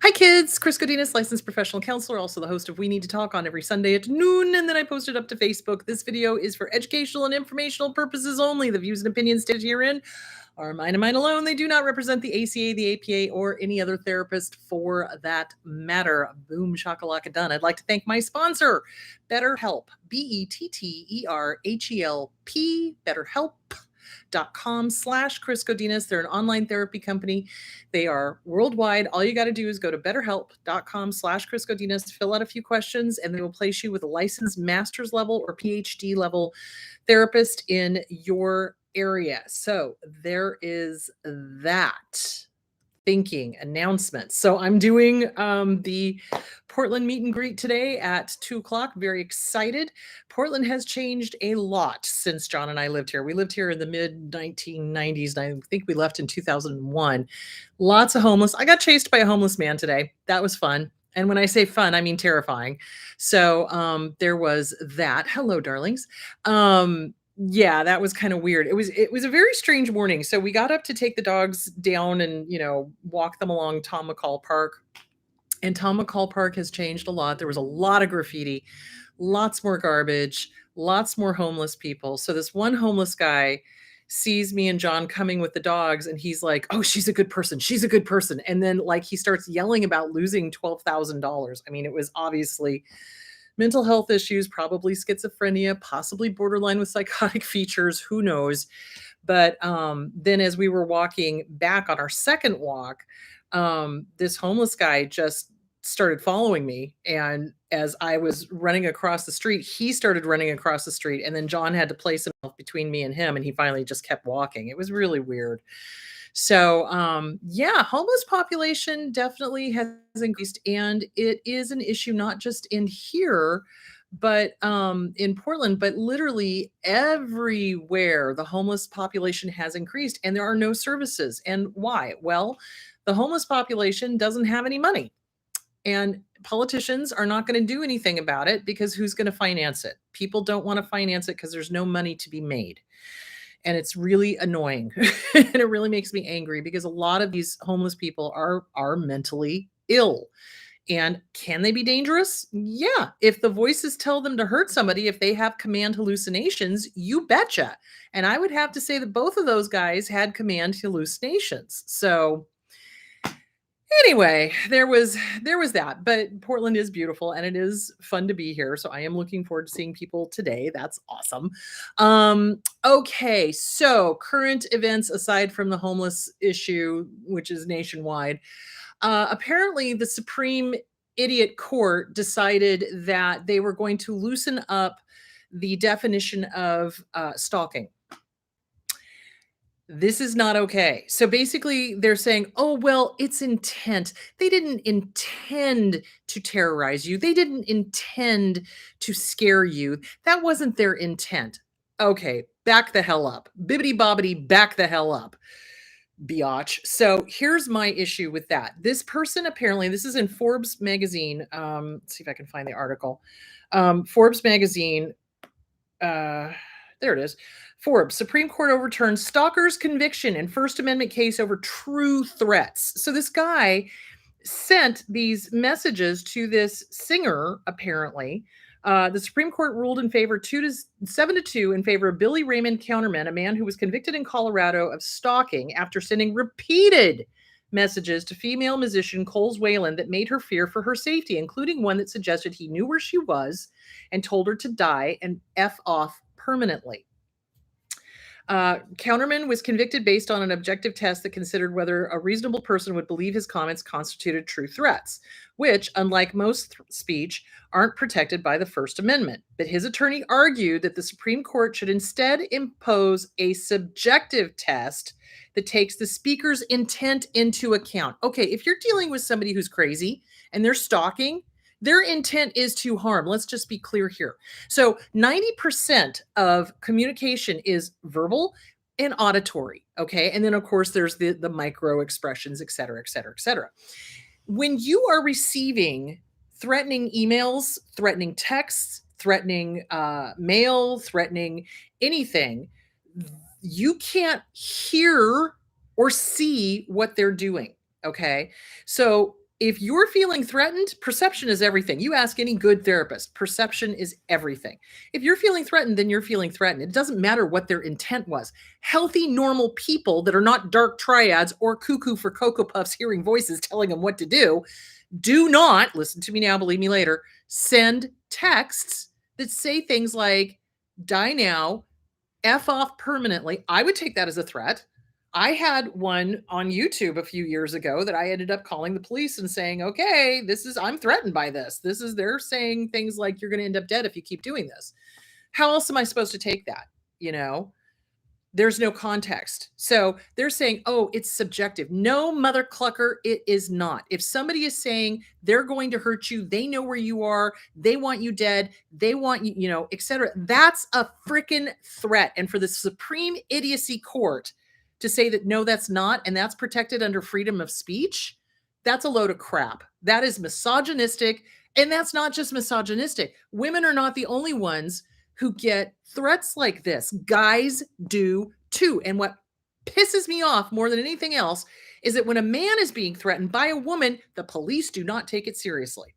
Hi, kids. Chris Godinez, licensed professional counselor, also the host of We Need to Talk on every Sunday at noon. And then I post it up to Facebook. This video is for educational and informational purposes only. The views and opinions stated herein are mine and mine alone. They do not represent the ACA, the APA, or any other therapist for that matter. Boom, shakalaka done. I'd like to thank my sponsor, BetterHelp, BetterHelp, BetterHelp.com/Chris Godinez. They're an online therapy company. They are worldwide. All you got to do is go to betterhelp.com/Chris Godinez to fill out a few questions, and they will place you with a licensed master's level or PhD level therapist in your area. So there is that thinking announcement. So I'm doing the Portland meet and greet today at 2:00. Very excited. Portland has changed a lot since John and I lived here. We lived here in the mid 1990s, and I think we left in 2001. Lots of homeless. I got chased by a homeless man today. That was fun. And when I say fun, I mean terrifying. So there was that. Hello, darlings. Yeah, that was kind of weird. It was a very strange morning. So we got up to take the dogs down and, walk them along Tom McCall Park. And Tom McCall Park has changed a lot. There was a lot of graffiti, lots more garbage, lots more homeless people. So this one homeless guy sees me and John coming with the dogs, and he's like, "Oh, she's a good person. She's a good person." And then he starts yelling about losing $12,000. I mean, it was obviously mental health issues, probably schizophrenia, possibly borderline with psychotic features, who knows. But then as we were walking back on our second walk, this homeless guy just started following me. And as I was running across the street, he started running across the street. And then John had to place himself between me and him. And he finally just kept walking. It was really weird. So, yeah, homeless population definitely has increased, and it is an issue not just in here, but in Portland, but literally everywhere the homeless population has increased, and there are no services. And why? Well, the homeless population doesn't have any money, and politicians are not going to do anything about it because who's going to finance it? People don't want to finance it because there's no money to be made. And it's really annoying. And it really makes me angry because a lot of these homeless people are mentally ill. And can they be dangerous? Yeah. If the voices tell them to hurt somebody, if they have command hallucinations, you betcha. And I would have to say that both of those guys had command hallucinations. So anyway, there was that. But Portland is beautiful and it is fun to be here. So I am looking forward to seeing people today. That's awesome. Okay, so current events aside from the homeless issue, which is nationwide. Apparently the Supreme Idiot Court decided that they were going to loosen up the definition of stalking. This is not okay. So basically, they're saying, oh, well, it's intent. They didn't intend to terrorize you. They didn't intend to scare you. That wasn't their intent. Okay, back the hell up. Bibbity bobbity, back the hell up, biatch. So here's my issue with that. This person apparently, this is in Forbes magazine. Let's see if I can find the article. Forbes magazine. There it is. Forbes, Supreme Court overturns stalker's conviction in First Amendment case over true threats. So this guy sent these messages to this singer, apparently. The Supreme Court ruled in favor 7-2 in favor of Billy Raymond Counterman, a man who was convicted in Colorado of stalking after sending repeated messages to female musician Coles Whalen that made her fear for her safety, including one that suggested he knew where she was and told her to die and F off permanently. Counterman was convicted based on an objective test that considered whether a reasonable person would believe his comments constituted true threats, which, unlike most speech, aren't protected by the First Amendment. But his attorney argued that the Supreme Court should instead impose a subjective test that takes the speaker's intent into account. Okay, if you're dealing with somebody who's crazy and they're stalking, their intent is to harm. Let's just be clear here. So 90% of communication is verbal and auditory, okay? And then, of course, there's the micro expressions, et cetera, et cetera, et cetera. When you are receiving threatening emails, threatening texts, threatening mail, threatening anything, you can't hear or see what they're doing, okay? So If you're feeling threatened, perception is everything. You ask any good therapist, perception is everything. If you're feeling threatened, then you're feeling threatened. It doesn't matter what their intent was. Healthy, normal people that are not dark triads or cuckoo for Cocoa Puffs hearing voices telling them what to do not, listen to me now, believe me later, send texts that say things like, die now, F off permanently. I would take that as a threat. I had one on YouTube a few years ago that I ended up calling the police and saying, okay, I'm threatened by this. They're saying things like, you're going to end up dead if you keep doing this. How else am I supposed to take that? You know, there's no context. So they're saying, oh, it's subjective. No, mother clucker, it is not. If somebody is saying they're going to hurt you, they know where you are, they want you dead, they want you, etc. That's a freaking threat. And for the Supreme Idiocy Court to say that, no, that's not, and that's protected under freedom of speech, that's a load of crap. That is misogynistic. And that's not just misogynistic. Women are not the only ones who get threats like this. Guys do too. And what pisses me off more than anything else is that when a man is being threatened by a woman, the police do not take it seriously.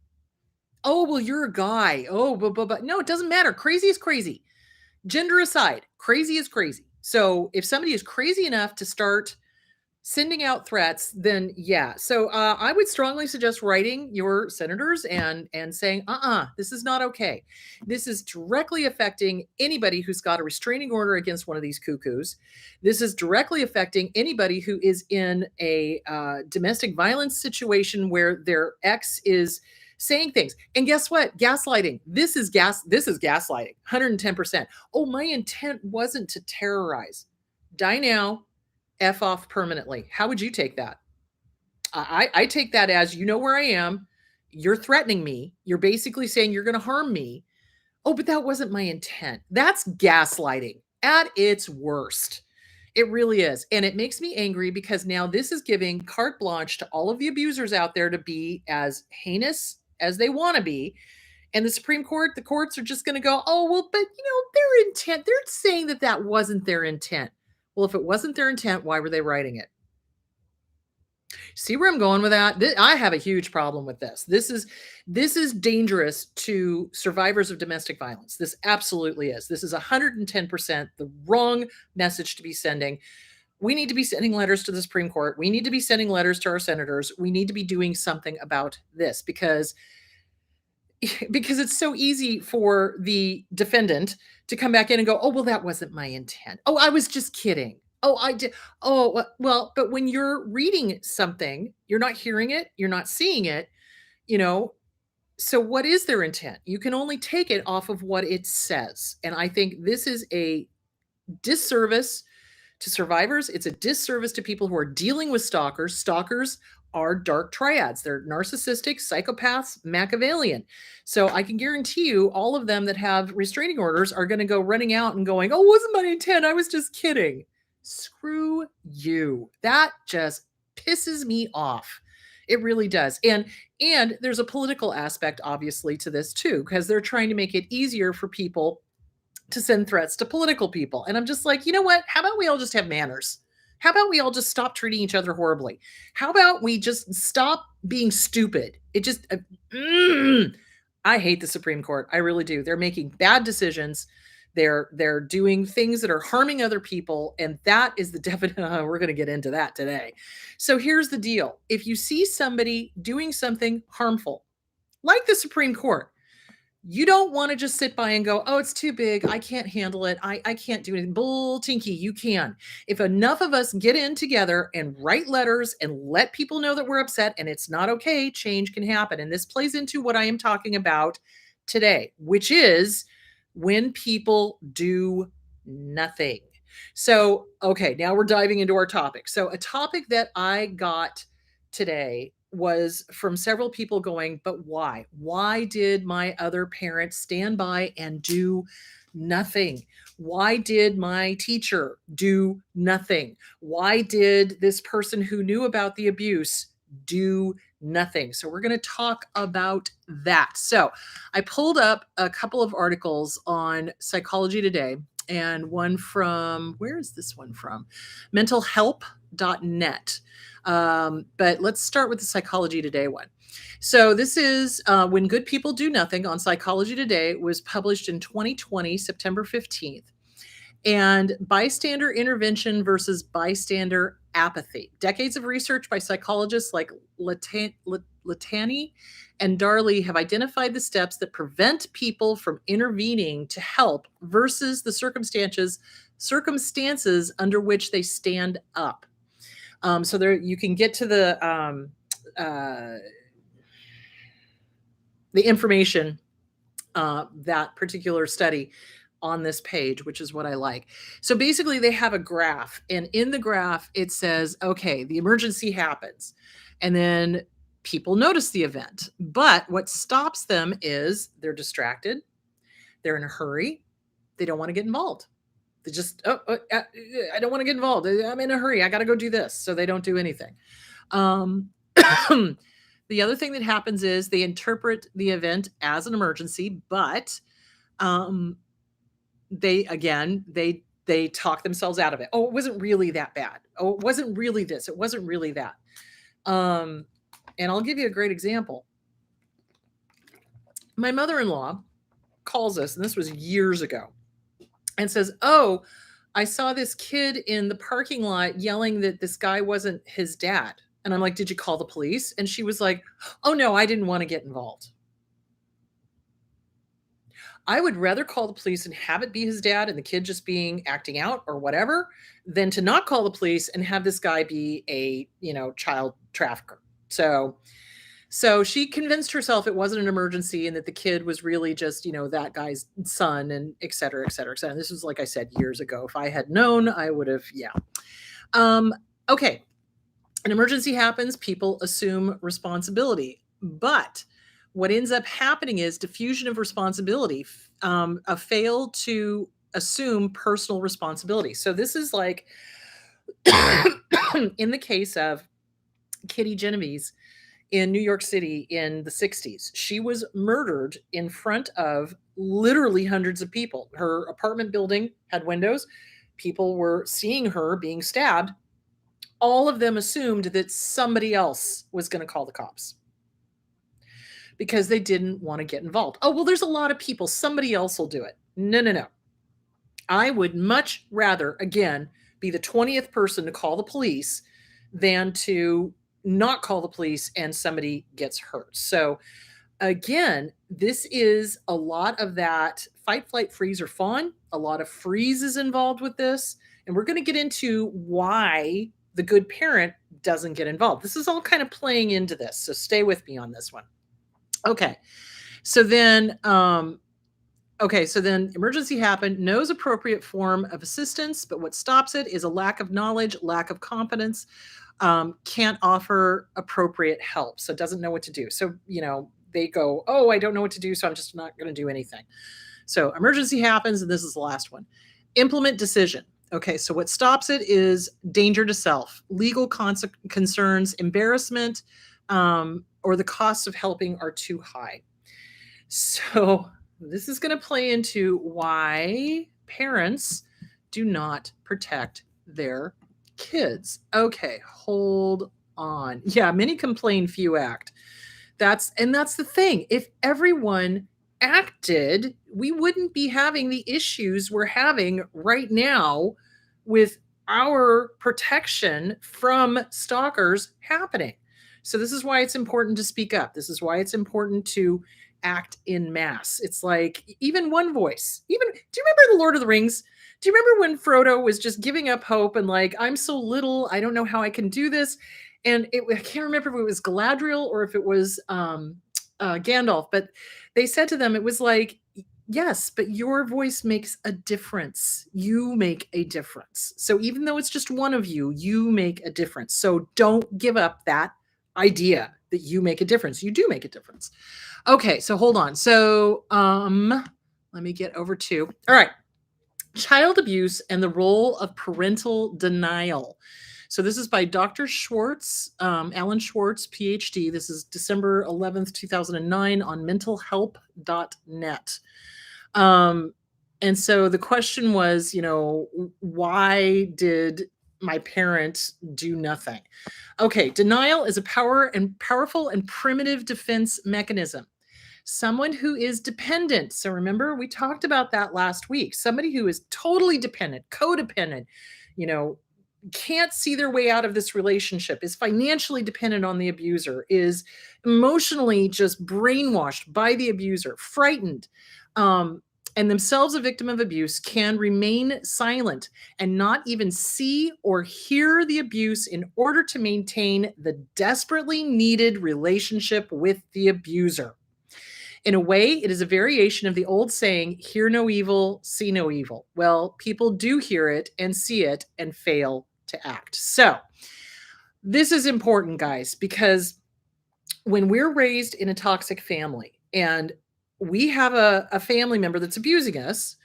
Oh, well, you're a guy. Oh, but no, it doesn't matter. Crazy is crazy. Gender aside, crazy is crazy. So if somebody is crazy enough to start sending out threats, then yeah. So I would strongly suggest writing your senators and saying, this is not okay. This is directly affecting anybody who's got a restraining order against one of these cuckoos. This is directly affecting anybody who is in a domestic violence situation where their ex is saying things. And guess what? Gaslighting. This is gaslighting. 110%. Oh, my intent wasn't to terrorize. Die now. F off permanently. How would you take that? I take that as, you know where I am. You're threatening me. You're basically saying you're going to harm me. Oh, but that wasn't my intent. That's gaslighting at its worst. It really is. And it makes me angry because now this is giving carte blanche to all of the abusers out there to be as heinous as they want to be. And the Supreme Court, the courts are just going to go, oh, well, but their intent, they're saying that wasn't their intent. Well, if it wasn't their intent, why were they writing it? See where I'm going with that? I have a huge problem with this. This is dangerous to survivors of domestic violence. This absolutely is. This is 110% the wrong message to be sending. We need to be sending letters to the Supreme Court. We need to be sending letters to our senators. We need to be doing something about this because it's so easy for the defendant to come back in and go, oh, well, that wasn't my intent. Oh, I was just kidding. Oh, I did. Oh, well, but when you're reading something, you're not hearing it, you're not seeing it, so what is their intent? You can only take it off of what it says. And I think this is a disservice to survivors. It's a disservice to people who are dealing with stalkers. Stalkers are dark triads. They're narcissistic, psychopaths, Machiavellian. So I can guarantee you all of them that have restraining orders are going to go running out and going, oh, wasn't my intent. I was just kidding. Screw you. That just pisses me off. It really does. And there's a political aspect, obviously, to this too, because they're trying to make it easier for people to send threats to political people. And I'm just like, you know what? How about we all just have manners? How about we all just stop treating each other horribly? How about we just stop being stupid? I hate the Supreme Court. I really do. They're making bad decisions. They're doing things that are harming other people. And that is the definite, we're going to get into that today. So here's the deal. If you see somebody doing something harmful, like the Supreme Court, you don't want to just sit by and go, oh, it's too big. I can't handle it. I can't do anything. Bull tinky, you can. If enough of us get in together and write letters and let people know that we're upset and it's not okay, change can happen. And this plays into what I am talking about today, which is when people do nothing. So, okay, now we're diving into our topic. So a topic that I got today was from several people going, but why? Why did my other parent stand by and do nothing? Why did my teacher do nothing? Why did this person who knew about the abuse do nothing? So we're going to talk about that. So I pulled up a couple of articles on Psychology Today and one from, where is this one from? Mental Help. betterhelp.net. But let's start with the Psychology Today one. So this is When Good People Do Nothing on Psychology Today. It was published in 2020, September 15th. And bystander intervention versus bystander apathy. Decades of research by psychologists like Latani and Darley have identified the steps that prevent people from intervening to help versus the circumstances under which they stand up. So there, you can get to the information, that particular study on this page, which is what I like. So basically, they have a graph, and in the graph, it says, okay, the emergency happens, and then people notice the event. But what stops them is they're distracted, they're in a hurry, they don't want to get involved. They just, I don't want to get involved. I'm in a hurry. I got to go do this. So they don't do anything. The other thing that happens is they interpret the event as an emergency, but they talk themselves out of it. Oh, it wasn't really that bad. Oh, it wasn't really this. It wasn't really that. And I'll give you a great example. My mother-in-law calls us, and this was years ago, and says, oh, I saw this kid in the parking lot yelling that this guy wasn't his dad. And I'm like, did you call the police? And she was like, oh no, I didn't want to get involved. I would rather call the police and have it be his dad and the kid just acting out or whatever, than to not call the police and have this guy be a, child trafficker. So she convinced herself it wasn't an emergency and that the kid was really just, that guy's son, and et cetera, et cetera, et cetera. This was, like I said, years ago. If I had known, I would have, okay. An emergency happens, people assume responsibility. But what ends up happening is diffusion of responsibility, a fail to assume personal responsibility. So this is like in the case of Kitty Genovese in New York City in the 60s. She was murdered in front of literally hundreds of people. Her apartment building had windows. People were seeing her being stabbed. All of them assumed that somebody else was going to call the cops because they didn't want to get involved. Oh, well, there's a lot of people. Somebody else will do it. No. I would much rather, again, be the 20th person to call the police than to not call the police and somebody gets hurt. So again, this is a lot of that fight, flight, freeze, or fawn. A lot of freeze is involved with this. And we're going to get into why the good parent doesn't get involved. This is all kind of playing into this. So stay with me on this one. Okay. So then emergency happened, knows appropriate form of assistance, but what stops it is a lack of knowledge, lack of competence, can't offer appropriate help. So doesn't know what to do. So, they go, oh, I don't know what to do, so I'm just not going to do anything. So emergency happens, and this is the last one. Implement decision. Okay, so what stops it is danger to self, legal concerns, embarrassment, or the costs of helping are too high. So this is going to play into why parents do not protect their kids. Okay, hold on. Yeah, many complain, few act. That's the thing. If everyone acted, we wouldn't be having the issues we're having right now with our protection from stalkers happening. So this is why it's important to speak up. This is why it's important to act in mass. It's like even one voice. Do you remember the Lord of the Rings? Do you remember when Frodo was just giving up hope and like, I'm so little, I don't know how I can do this. And I can't remember if it was Galadriel or if it was Gandalf, but they said to them, it was like, yes, but your voice makes a difference. You make a difference. So even though it's just one of you, you make a difference. So don't give up that idea that you make a difference. You do make a difference. Okay, so hold on. So let me get over to, all right, child abuse and the role of parental denial. So this is by Dr. Schwartz, Alan Schwartz, PhD. This is December 11th, 2009 on mentalhelp.net. And so the question was, why did my parents do nothing. Okay, denial is a powerful and primitive defense mechanism. Someone who is dependent. So remember, we talked about that last week. Somebody who is totally dependent, codependent, you know, can't see their way out of this relationship, is financially dependent on the abuser, is emotionally just brainwashed by the abuser, frightened, um, and themselves a victim of abuse, can remain silent and not even see or hear the abuse in order to maintain the desperately needed relationship with the abuser. In a way, it is a variation of the old saying, hear no evil, see no evil. Well, people do hear it and see it and fail to act. So, this is important, guys, because when we're raised in a toxic family and we have a family member that's abusing us,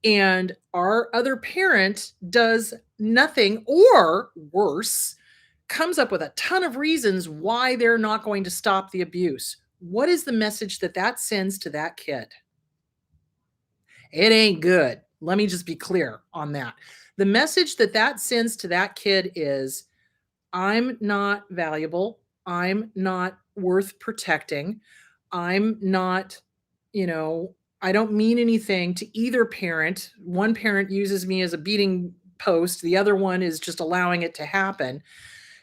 and our other parent does nothing or worse, comes up with a ton of reasons why they're not going to stop the abuse. What is the message that that sends to that kid? It ain't good. Let me just be clear on that. The message that that sends to that kid is, I'm not valuable. I'm not worth protecting. I'm not, you know, I don't mean anything to either parent. One parent uses me as a beating post, the other one is just allowing it to happen.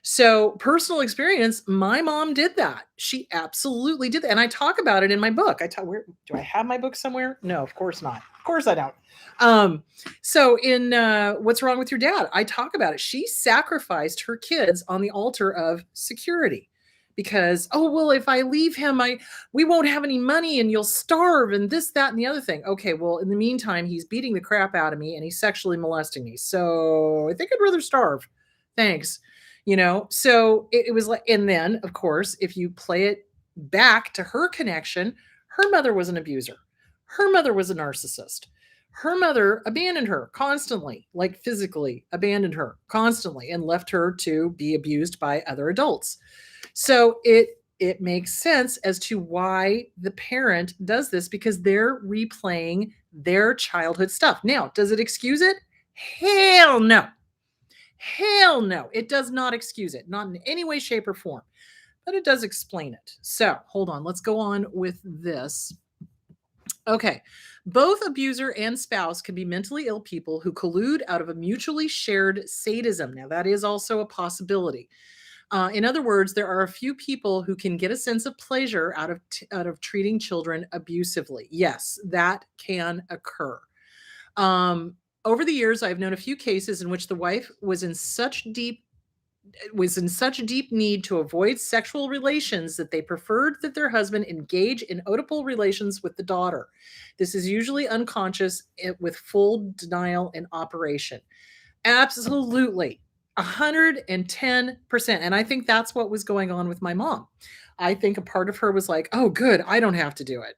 So, personal experience, my mom did that. She absolutely did that. And I talk about it in my book. I talk, where do I have my book somewhere? No, of course not. Of course I don't. So in What's Wrong with Your Dad, I talk about it. She sacrificed her kids on the altar of security because, oh well, if I leave him, I we won't have any money and you'll starve and this, that, and the other thing. Okay, well, in the meantime, he's beating the crap out of me and he's sexually molesting me. So I think I'd rather starve. Thanks. So it was like, and then of course, if you play it back to her connection, her mother was an abuser. Her mother was a narcissist. Her mother abandoned her constantly, like physically abandoned her constantly and left her to be abused by other adults. So it makes sense as to why the parent does this, because they're replaying their childhood stuff. Now, does it excuse it? Hell no. Hell no. It does not excuse it, not in any way, shape, or form, but it does explain it. So hold on. Let's go on with this. Okay. Both abuser and spouse can be mentally ill people who collude out of a mutually shared sadism. Now, that is also a possibility. In other words, there are a few people who can get a sense of pleasure out of treating children abusively. Yes, that can occur. Over the years, I've known a few cases in which the wife was in such deep need to avoid sexual relations that they preferred that their husband engage in oedipal relations with the daughter. This is usually unconscious with full denial and operation. Absolutely. 110%. And I think that's what was going on with my mom. I think a part of her was like, oh, good, I don't have to do it.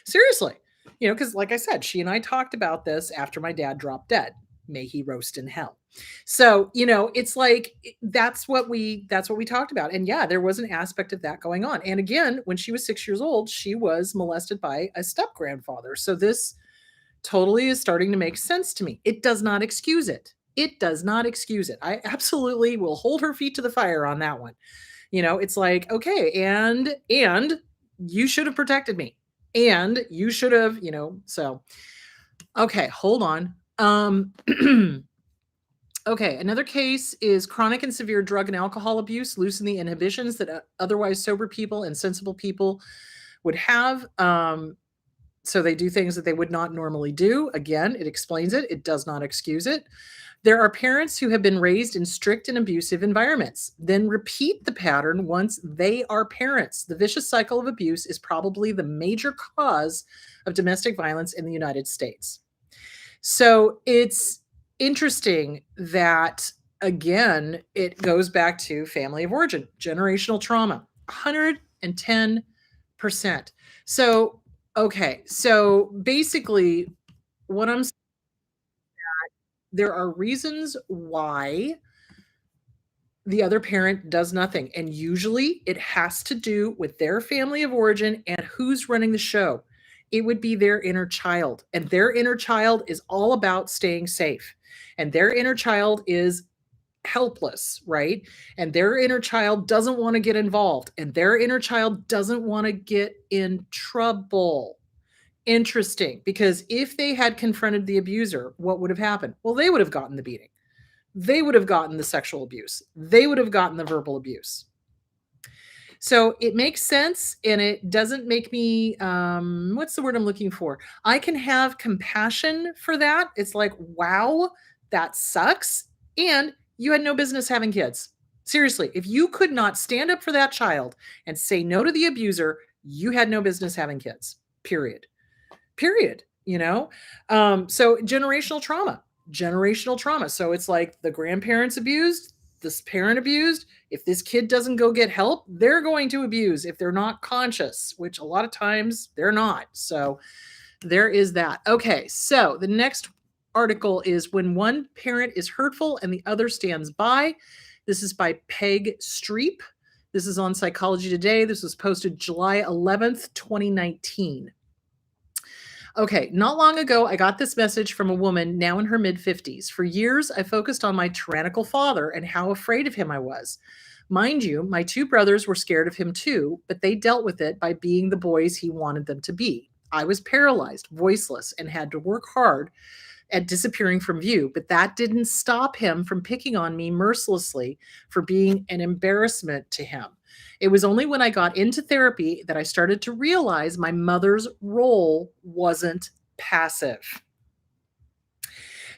Seriously. Because like I said, she and I talked about this after my dad dropped dead. May he roast in hell. So, it's like that's what we talked about. And yeah, there was an aspect of that going on. And again, when she was 6 years old, she was molested by a step grandfather. So this totally is starting to make sense to me. It does not excuse it. It does not excuse it. I absolutely will hold her feet to the fire on that one. It's like, okay, and you should have protected me. And you should have, so okay, hold on. Okay, another case is chronic and severe drug and alcohol abuse loosen the inhibitions that otherwise sober people and sensible people would have. So they do things that they would not normally do. Again, it explains it. It does not excuse it. There are parents who have been raised in strict and abusive environments, then repeat the pattern once they are parents. The vicious cycle of abuse is probably the major cause of domestic violence in the United States. So it's interesting that, again, it goes back to family of origin, generational trauma, 110%. So, okay. So basically, what I'm saying, there are reasons why the other parent does nothing. And usually it has to do with their family of origin and who's running the show. It would be their inner child. And their inner child is all about staying safe. And their inner child is helpless, right? And their inner child doesn't want to get involved. And their inner child doesn't want to get in trouble. Interesting, because if they had confronted the abuser, what would have happened? Well, they would have gotten the beating. They would have gotten the sexual abuse. They would have gotten the verbal abuse. So it makes sense and it doesn't make me what's the word I'm looking for? I can have compassion for that. It's like, wow, that sucks. And you had no business having kids. Seriously, if you could not stand up for that child and say no to the abuser, you had no business having kids. Period. Period. So generational trauma. So it's like the grandparents abused, this parent abused. If this kid doesn't go get help, they're going to abuse if they're not conscious, which a lot of times they're not. So there is that. Okay, so the next article is when one parent is hurtful and the other stands by. This is by Peg Streep. This is on Psychology Today. This was posted July 11th, 2019. Okay, not long ago, I got this message from a woman now in her mid 50s. For years, I focused on my tyrannical father and how afraid of him I was. Mind you, my two brothers were scared of him too, but they dealt with it by being the boys he wanted them to be. I was paralyzed, voiceless, and had to work hard at disappearing from view, but that didn't stop him from picking on me mercilessly for being an embarrassment to him. It was only when I got into therapy that I started to realize my mother's role wasn't passive.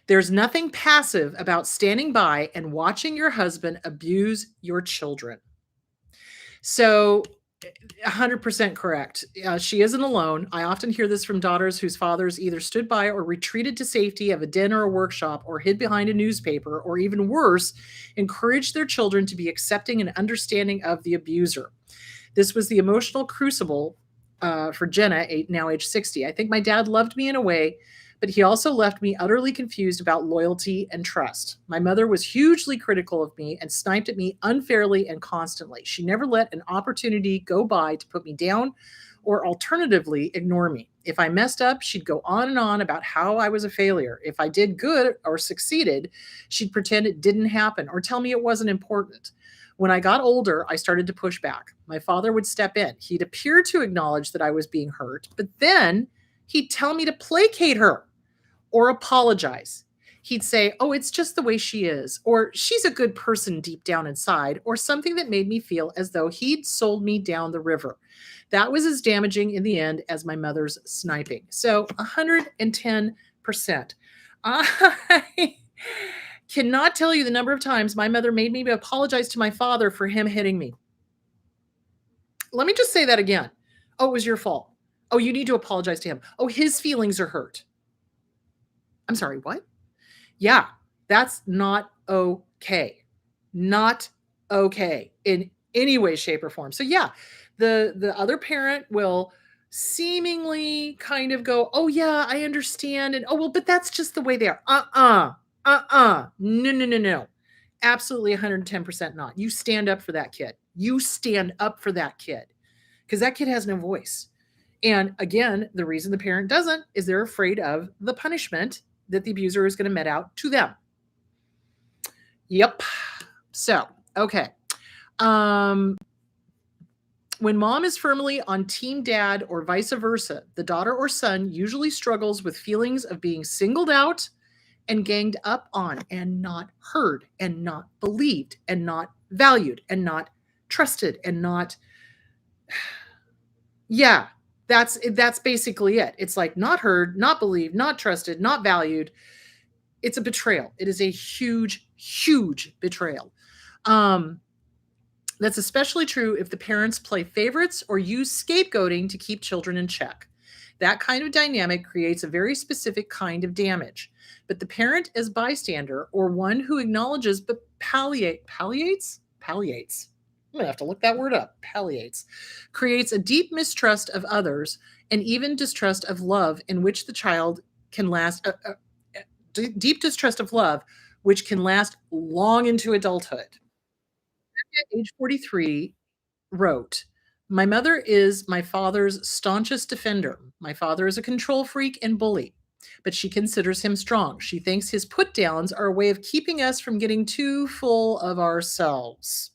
There's nothing passive about standing by and watching your husband abuse your children. So 100% correct. She isn't alone. I often hear this from daughters whose fathers either stood by or retreated to safety of a den or a workshop or hid behind a newspaper or even worse, encouraged their children to be accepting and understanding of the abuser. This was the emotional crucible for Jenna, now age 60. I think my dad loved me in a way, but he also left me utterly confused about loyalty and trust. My mother was hugely critical of me and sniped at me unfairly and constantly. She never let an opportunity go by to put me down or alternatively ignore me. If I messed up, she'd go on and on about how I was a failure. If I did good or succeeded, she'd pretend it didn't happen or tell me it wasn't important. When I got older, I started to push back. My father would step in. He'd appear to acknowledge that I was being hurt, but then he'd tell me to placate her or apologize. He'd say, oh, it's just the way she is, or she's a good person deep down inside, or something that made me feel as though he'd sold me down the river. That was as damaging in the end as my mother's sniping. So 110%. I cannot tell you the number of times my mother made me apologize to my father for him hitting me. Let me just say that again. Oh, it was your fault. Oh, you need to apologize to him. Oh, his feelings are hurt. I'm sorry, what? Yeah, that's not okay. Not okay in any way, shape, or form. So yeah, the other parent will seemingly kind of go, oh yeah, I understand. And oh, well, but that's just the way they are. No. Absolutely 110% not. You stand up for that kid. You stand up for that kid because that kid has no voice. And again, the reason the parent doesn't is they're afraid of the punishment that the abuser is going to met out to them. Yep. So, okay. When mom is firmly on team dad or vice versa, the daughter or son usually struggles with feelings of being singled out and ganged up on and not heard and not believed and not valued and not trusted and not yeah, that's basically it. It's like not heard, not believed, not trusted, not valued. It's a betrayal. It is a huge, huge betrayal. That's especially true if the parents play favorites or use scapegoating to keep children in check. That kind of dynamic creates a very specific kind of damage. But the parent as bystander or one who acknowledges but palliates. I'm going to have to look that word up. Palliates. Creates a deep mistrust of others and even distrust of love in which the child can last deep distrust of love, which can last long into adulthood. At age 43, wrote, My mother is my father's staunchest defender. My father is a control freak and bully, but she considers him strong. She thinks his put downs are a way of keeping us from getting too full of ourselves.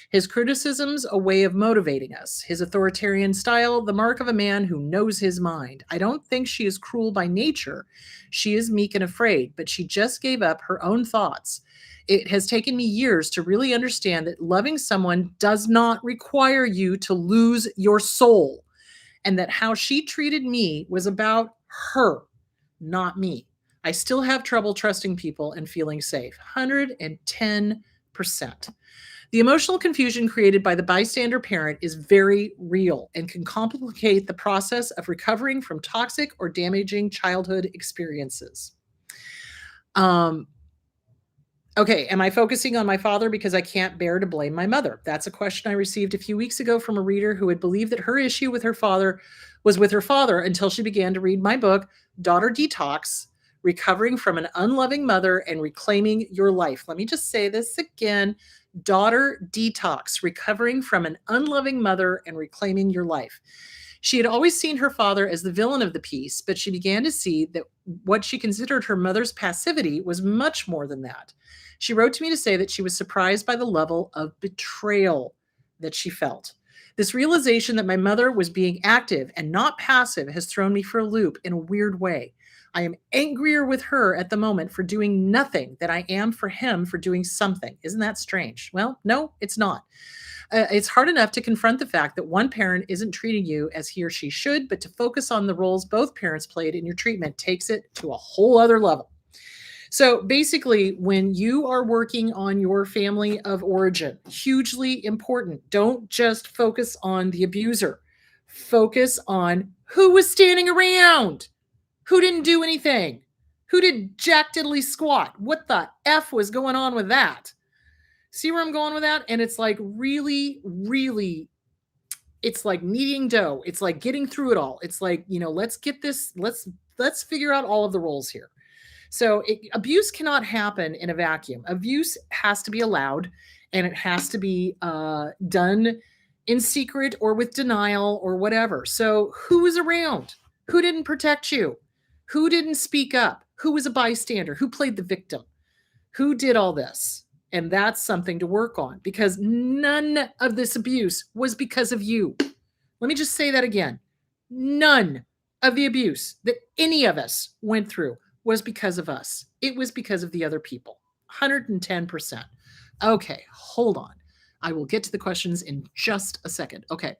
His criticisms, a way of motivating us. His authoritarian style, the mark of a man who knows his mind. I don't think she is cruel by nature. She is meek and afraid, but she just gave up her own thoughts. It has taken me years to really understand that loving someone does not require you to lose your soul, and that how she treated me was about her, not me. I still have trouble trusting people and feeling safe. 110%. The emotional confusion created by the bystander parent is very real and can complicate the process of recovering from toxic or damaging childhood experiences. Okay, am I focusing on my father because I can't bear to blame my mother? That's a question I received a few weeks ago from a reader who had believed that her issue with her father was with her father until she began to read my book, Daughter Detox: Recovering from an Unloving Mother and Reclaiming Your Life. Let me just say this again. Daughter Detox: Recovering from an Unloving Mother and Reclaiming Your Life. She had always seen her father as the villain of the piece, but she began to see that what she considered her mother's passivity was much more than that. She wrote to me to say that she was surprised by the level of betrayal that she felt. This realization that my mother was being active and not passive has thrown me for a loop in a weird way. I am angrier with her at the moment for doing nothing than I am for him for doing something. Isn't that strange? Well, no, it's not. It's hard enough to confront the fact that one parent isn't treating you as he or she should, but to focus on the roles both parents played in your treatment takes it to a whole other level. So basically, when you are working on your family of origin, hugely important. Don't just focus on the abuser. Focus on who was standing around, who didn't do anything, who did jack diddly squat. What the F was going on with that? See where I'm going with that? And it's like really, really, it's like kneading dough. It's like getting through it all. It's like, let's get this, let's figure out all of the roles here. So abuse cannot happen in a vacuum. Abuse has to be allowed, and it has to be done in secret or with denial or whatever. So who was around? Who didn't protect you? Who didn't speak up? Who was a bystander? Who played the victim? Who did all this? And that's something to work on, because none of this abuse was because of you. Let me just say that again. None of the abuse that any of us went through was because of us. It was because of the other people. 110%. Okay, hold on. I will get to the questions in just a second. Okay.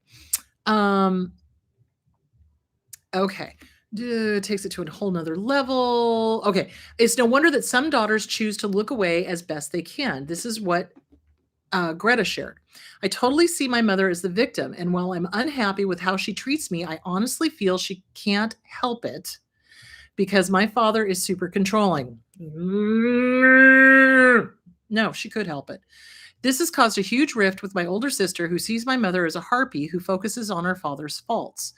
Okay. Takes it to a whole nother level. Okay. It's no wonder that some daughters choose to look away as best they can. This is what Greta shared. I totally see my mother as the victim, and while I'm unhappy with how she treats me, I honestly feel she can't help it because my father is super controlling. No, she could help it. This has caused a huge rift with my older sister, who sees my mother as a harpy who focuses on her father's faults.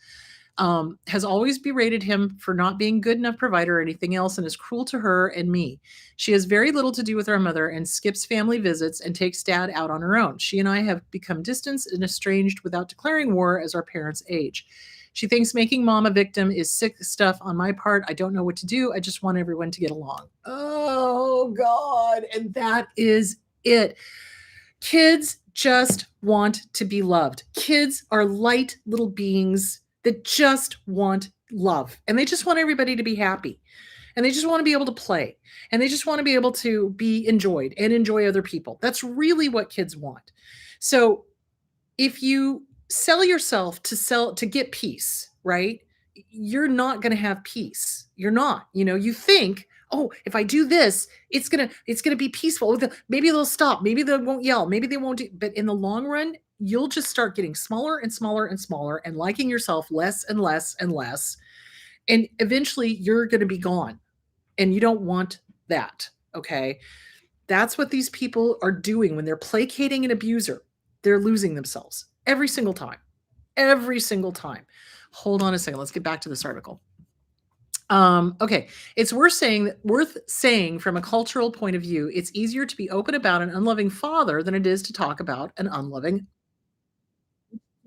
Has always berated him for not being good enough provider or anything else, and is cruel to her and me. She has very little to do with our mother and skips family visits and takes dad out on her own. She and I have become distant and estranged without declaring war as our parents age. She thinks making mom a victim is sick stuff on my part. I don't know what to do. I just want everyone to get along. Oh, God. And that is it. Kids just want to be loved. Kids are light little beings that just want love, and they just want everybody to be happy, and they just want to be able to play, and they just want to be able to be enjoyed and enjoy other people. That's really what kids want. So if you sell yourself to get peace, right? You're not going to have peace. You're not. You think, oh, if I do this, it's gonna be peaceful. Maybe they'll stop. Maybe they won't yell. Maybe they won't do. But in the long run, you'll just start getting smaller and smaller and smaller, and liking yourself less and less and less. And eventually, you're going to be gone, and you don't want that. Okay, that's what these people are doing when they're placating an abuser. They're losing themselves every single time. Every single time. Hold on a second. Let's get back to this article. Okay. It's worth saying from a cultural point of view, it's easier to be open about an unloving father than it is to talk about an unloving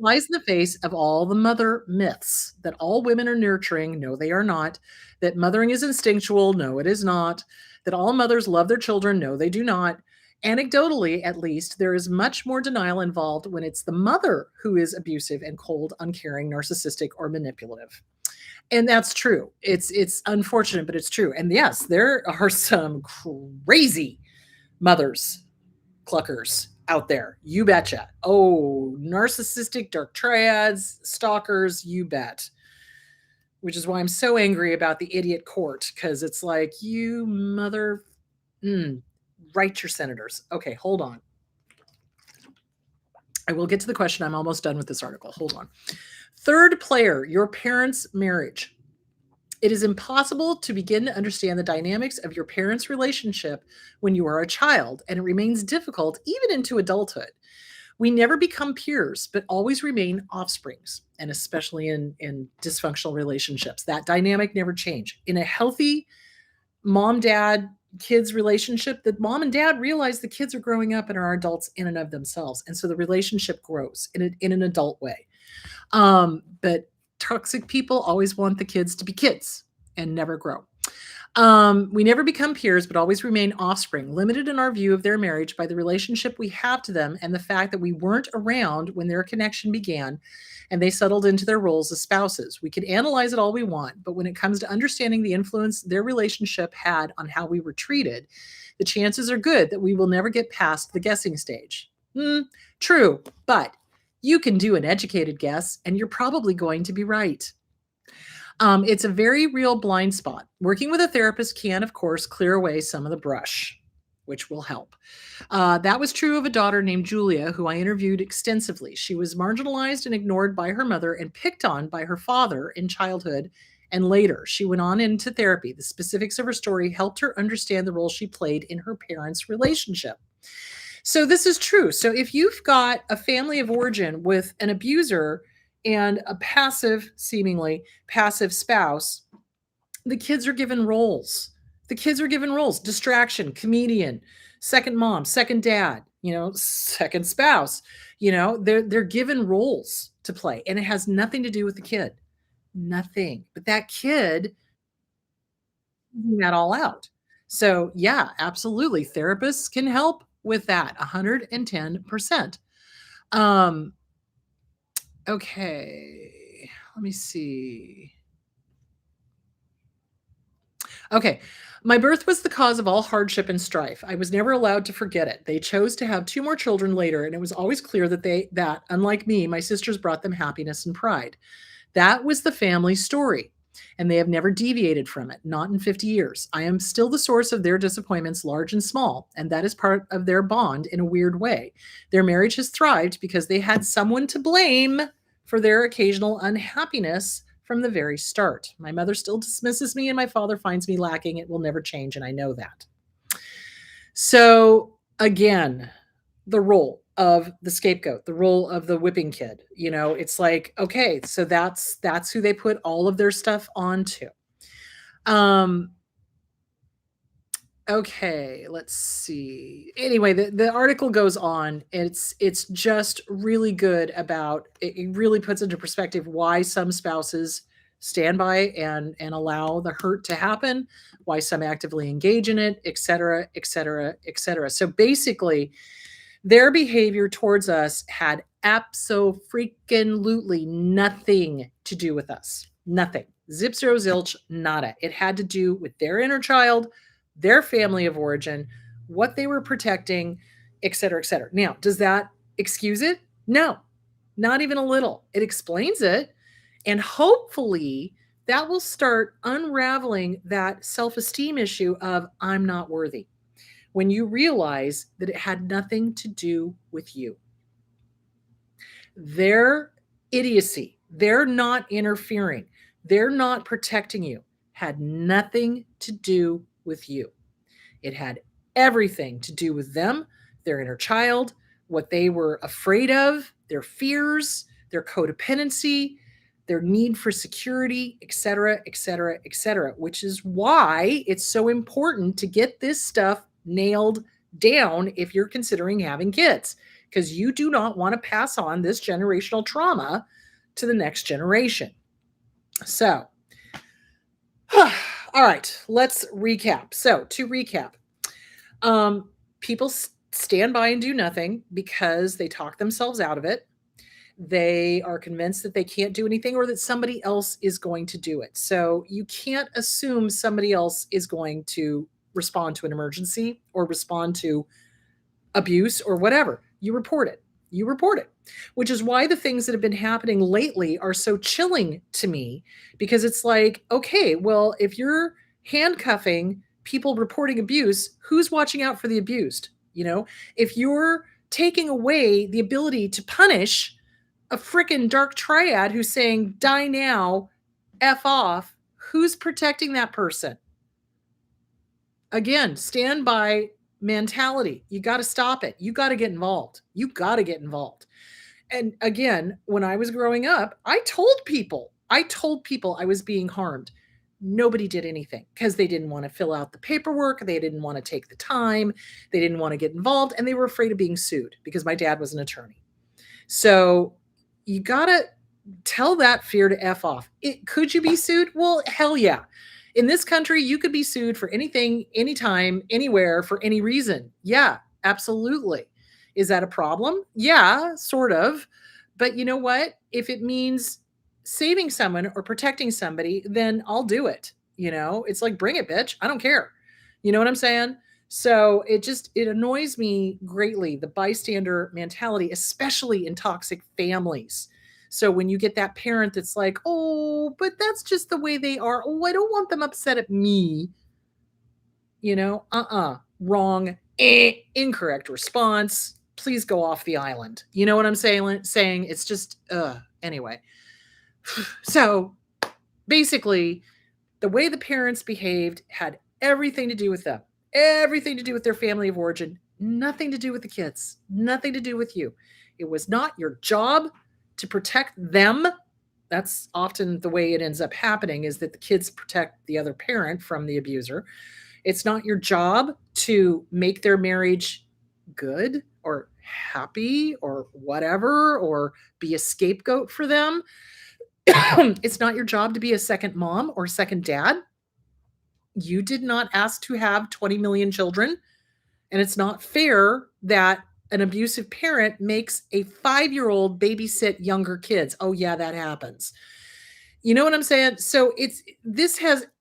flies in the face of all the mother myths that all women are nurturing. No, they are not. That mothering is instinctual. No, it is not. That all mothers love their children. No, they do not. Anecdotally, at least, there is much more denial involved when it's the mother who is abusive and cold, uncaring, narcissistic, or manipulative. And that's true. It's unfortunate, but it's true. And yes, there are some crazy mothers cluckers out there. You betcha. Oh, narcissistic dark triads, stalkers, you bet. Which is why I'm so angry about the idiot court, because it's like, you mother, write your senators. Okay, hold on. I will get to the question. I'm almost done with this article. Hold on. Third player, your parents' marriage. It is impossible to begin to understand the dynamics of your parents' relationship when you are a child, and it remains difficult even into adulthood. We never become peers, but always remain offsprings, and especially in dysfunctional relationships. That dynamic never change. In a healthy mom, dad, kids relationship, that mom and dad realize the kids are growing up and are adults in and of themselves. And so the relationship grows in an adult way. But toxic people always want the kids to be kids and never grow. We never become peers, but always remain offspring, limited in our view of their marriage by the relationship we have to them and the fact that we weren't around when their connection began and they settled into their roles as spouses. We can analyze it all we want, but when it comes to understanding the influence their relationship had on how we were treated, the chances are good that we will never get past the guessing stage. True, but you can do an educated guess, and you're probably going to be right. It's a very real blind spot. Working with a therapist can, of course, clear away some of the brush, which will help. That was true of a daughter named Julia, who I interviewed extensively. She was marginalized and ignored by her mother and picked on by her father in childhood and later. She went on into therapy. The specifics of her story helped her understand the role she played in her parents' relationship. So this is true. So if you've got a family of origin with an abuser and a passive, seemingly passive spouse, the kids are given roles. The kids are given roles: distraction, comedian, second mom, second dad, second spouse. They're given roles to play, and it has nothing to do with the kid. Nothing. But that kid figuring that all out. So, yeah, absolutely. Therapists can help with that 110%. Um, okay, let me see. Okay. My birth was the cause of all hardship and strife. I was never allowed to forget it. They chose to have two more children later, and it was always clear that unlike me, my sisters brought them happiness and pride. That was the family story, and they have never deviated from it, not in 50 years. I am still the source of their disappointments, large and small, and that is part of their bond in a weird way. Their marriage has thrived because they had someone to blame for their occasional unhappiness from the very start. My mother still dismisses me, and my father finds me lacking. It will never change, and I know that. So, again, the role of the scapegoat, the role of the whipping kid. It's like, okay, so that's who they put all of their stuff onto. Okay, let's see. Anyway, the article goes on. It's just really good about it really puts into perspective why some spouses stand by and allow the hurt to happen, why some actively engage in it, et cetera, et cetera, et cetera. So basically, their behavior towards us had abso-freaking-lutely nothing to do with us. Nothing. Zip, zero, zilch, nada. It had to do with their inner child, their family of origin, what they were protecting, et cetera, et cetera. Now, does that excuse it? No, not even a little. It explains it. And hopefully that will start unraveling that self-esteem issue of I'm not worthy, when you realize that it had nothing to do with you. Their idiocy, they're not interfering, they're not protecting you, had nothing to do with you. It had everything to do with them, their inner child, what they were afraid of, their fears, their codependency, their need for security, et cetera, et cetera, et cetera, which is why it's so important to get this stuff nailed down if you're considering having kids, because you do not want to pass on this generational trauma to the next generation. So, all right, let's recap. So, to recap, people stand by and do nothing because they talk themselves out of it. They are convinced that they can't do anything or that somebody else is going to do it. So you can't assume somebody else is going to respond to an emergency or respond to abuse or whatever. You report it. You report it, which is why the things that have been happening lately are so chilling to me, because it's like, okay, well, if you're handcuffing people reporting abuse, who's watching out for the abused? You know, if you're taking away the ability to punish a freaking dark triad who's saying, die now, F off, who's protecting that person? Again, standby mentality. You got to stop it. You got to get involved. You got to get involved. And again, when I was growing up, I told people I was being harmed. Nobody did anything because they didn't want to fill out the paperwork. They didn't want to take the time. They didn't want to get involved. And they were afraid of being sued because my dad was an attorney. So you got to tell that fear to F off. Could you be sued? Well, hell yeah. In this country, you could be sued for anything, anytime, anywhere, for any reason. Yeah, absolutely. Is that a problem? Yeah, sort of. But you know what? If it means saving someone or protecting somebody, then I'll do it. You know, it's like, bring it, bitch. I don't care. You know what I'm saying? So it annoys me greatly, the bystander mentality, especially in toxic families. So when you get that parent that's like, oh, but that's just the way they are. Oh, I don't want them upset at me. You know, wrong, incorrect response. Please go off the island. You know what I'm saying? It's just, anyway. So basically, the way the parents behaved had everything to do with them, everything to do with their family of origin, nothing to do with the kids, nothing to do with you. It was not your job to protect them. That's often the way it ends up happening, is that the kids protect the other parent from the abuser. It's not your job to make their marriage good or happy or whatever, or be a scapegoat for them. It's not your job to be a second mom or second dad. You did not ask to have 20 million children. And it's not fair that an abusive parent makes a 5-year-old babysit younger kids. Oh, yeah, that happens. You know what I'm saying? So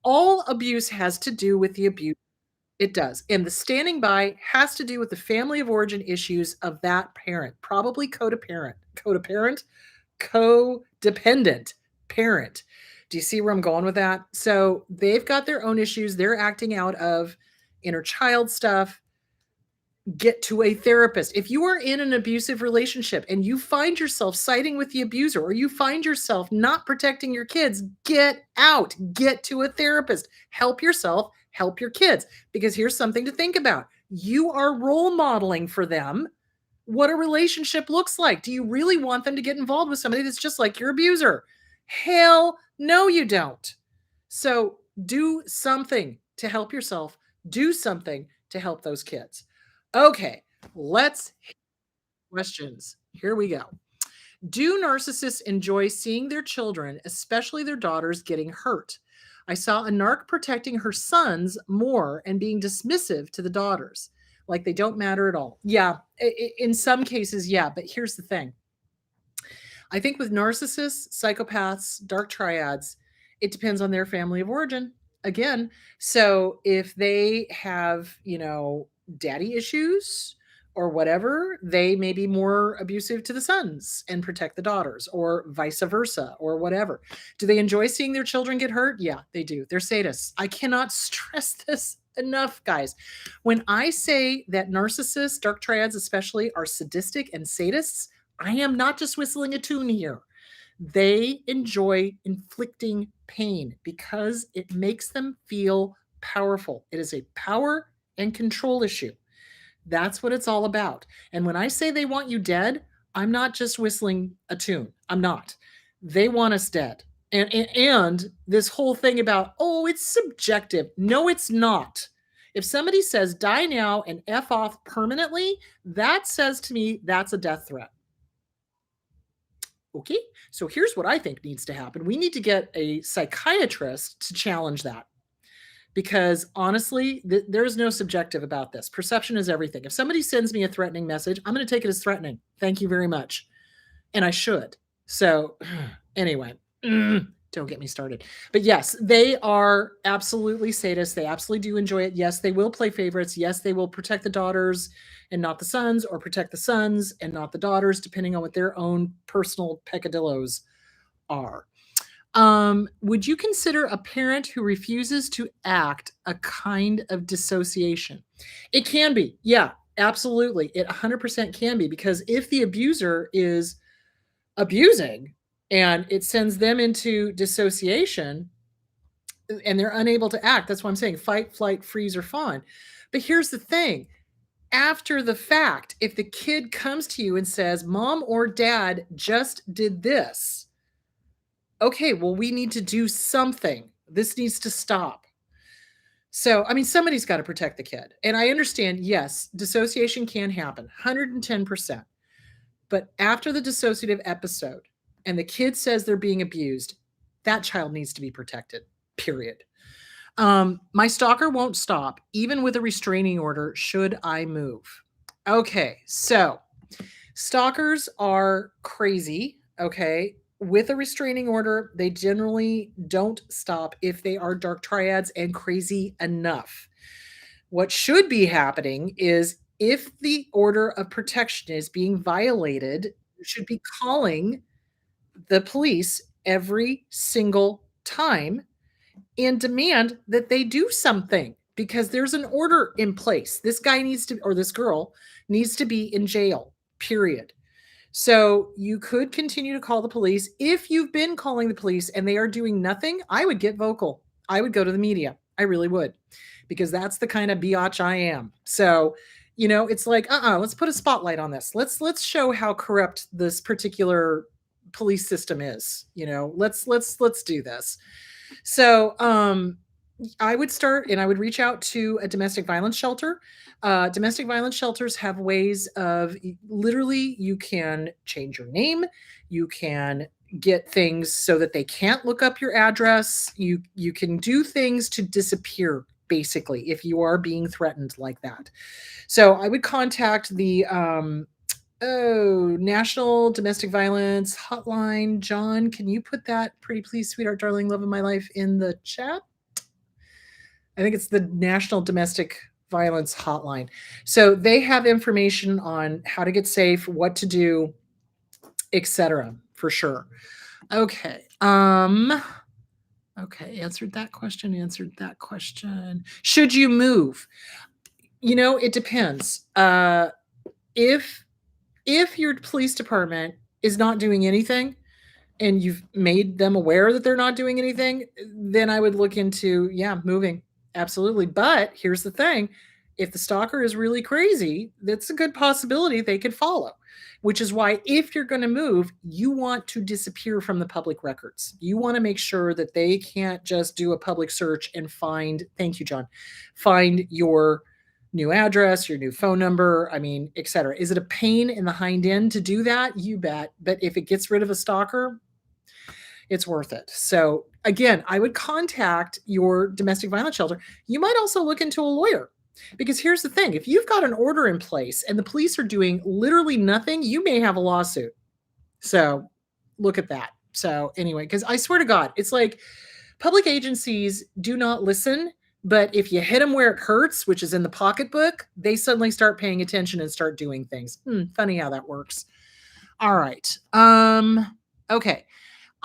all abuse has to do with the abuse. It does. And the standing by has to do with the family of origin issues of that parent, probably codependent parent. Do you see where I'm going with that? So they've got their own issues. They're acting out of inner child stuff. Get to a therapist. If you are in an abusive relationship and you find yourself siding with the abuser, or you find yourself not protecting your kids, get out, get to a therapist, help yourself, help your kids. Because here's something to think about. You are role modeling for them what a relationship looks like. Do you really want them to get involved with somebody that's just like your abuser? Hell no, you don't. So do something to help yourself. Do something to help those kids. Okay, let's hit questions. Here we go. Do narcissists enjoy seeing their children, especially their daughters, getting hurt? I saw a narc protecting her sons more and being dismissive to the daughters, like they don't matter at all. Yeah, in some cases, yeah, but here's the thing. I think with narcissists, psychopaths, dark triads, it depends on their family of origin. Again, so if they have, daddy issues or whatever, they may be more abusive to the sons and protect the daughters, or vice versa, or whatever. Do they enjoy seeing their children get hurt? Yeah, they do. They're sadists. I cannot stress this enough, guys. When I say that narcissists, dark triads especially, are sadistic and sadists, I am not just whistling a tune here. They enjoy inflicting pain because it makes them feel powerful. It is a power and control issue. That's what it's all about. And when I say they want you dead, I'm not just whistling a tune. I'm not. They want us dead. And this whole thing about, oh, it's subjective. No, it's not. If somebody says die now and F off permanently, that says to me that's a death threat. Okay. So here's what I think needs to happen. We need to get a psychiatrist to challenge that because honestly, there's no subjective about this. Perception is everything. If somebody sends me a threatening message, I'm going to take it as threatening. Thank you very much. And I should. So, anyway, don't get me started. But yes, they are absolutely sadists. They absolutely do enjoy it. Yes, they will play favorites. Yes, they will protect the daughters and not the sons, or protect the sons and not the daughters, depending on what their own personal peccadillos are. Would you consider a parent who refuses to act a kind of dissociation? It can be. Yeah, absolutely. It 100% can be, because if the abuser is abusing and it sends them into dissociation and they're unable to act, that's why I'm saying fight, flight, freeze, or fawn. But here's the thing. After the fact, if the kid comes to you and says, Mom or Dad just did this, okay, well, we need to do something. This needs to stop. So, I mean, somebody's got to protect the kid. And I understand, yes, dissociation can happen, 110%. But after the dissociative episode and the kid says they're being abused, that child needs to be protected, period. My stalker won't stop, even with a restraining order, should I move. Okay, so stalkers are crazy, okay? With a restraining order, they generally don't stop if they are dark triads and crazy enough. What should be happening is, if the order of protection is being violated, you should be calling the police every single time and demand that they do something, because there's an order in place. This guy needs to, or this girl needs to be in jail, period. So you could continue to call the police. If you've been calling the police and they are doing nothing, I would get vocal. I would go to the media. I really would, because that's the kind of biatch I am. So, it's like, let's put a spotlight on this. Let's show how corrupt this particular police system is. Let's do this. So, I would start and I would reach out to a domestic violence shelter. Domestic violence shelters have ways of, literally, you can change your name. You can get things so that they can't look up your address. You can do things to disappear, basically, if you are being threatened like that. So I would contact the National Domestic Violence Hotline. John, can you put that, pretty please, sweetheart, darling, love of my life, in the chat? I think it's the National Domestic Violence Hotline. So they have information on how to get safe, what to do, etc. for sure. Okay. Okay, answered that question. Should you move? It depends. If your police department is not doing anything and you've made them aware that they're not doing anything, then I would look into, moving. Absolutely. But here's the thing. If the stalker is really crazy, that's a good possibility they could follow, which is why, if you're going to move, you want to disappear from the public records. You want to make sure that they can't just do a public search and find, thank you, John, find your new address, your new phone number, etc. Is it a pain in the hind end to do that? You bet. But if it gets rid of a stalker, it's worth it. So again, I would contact your domestic violence shelter. You might also look into a lawyer, because here's the thing. If you've got an order in place and the police are doing literally nothing, you may have a lawsuit. So look at that. So anyway, because I swear to God, it's like public agencies do not listen, but if you hit them where it hurts, which is in the pocketbook, they suddenly start paying attention and start doing things. Funny how that works. All right. Okay.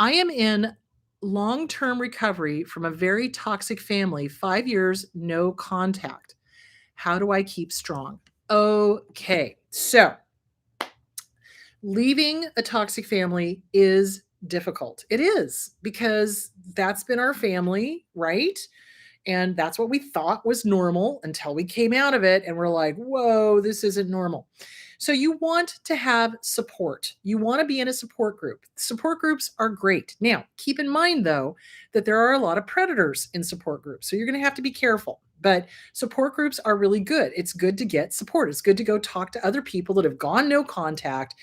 I am in long-term recovery from a very toxic family, 5 years, no contact. How do I keep strong? Okay. So leaving a toxic family is difficult. It is, because that's been our family, right? And that's what we thought was normal until we came out of it and we're like, whoa, this isn't normal. So you want to have support. You want to be in a support group. Support groups are great. Now, keep in mind, though, that there are a lot of predators in support groups. So you're going to have to be careful. But support groups are really good. It's good to get support. It's good to go talk to other people that have gone no contact,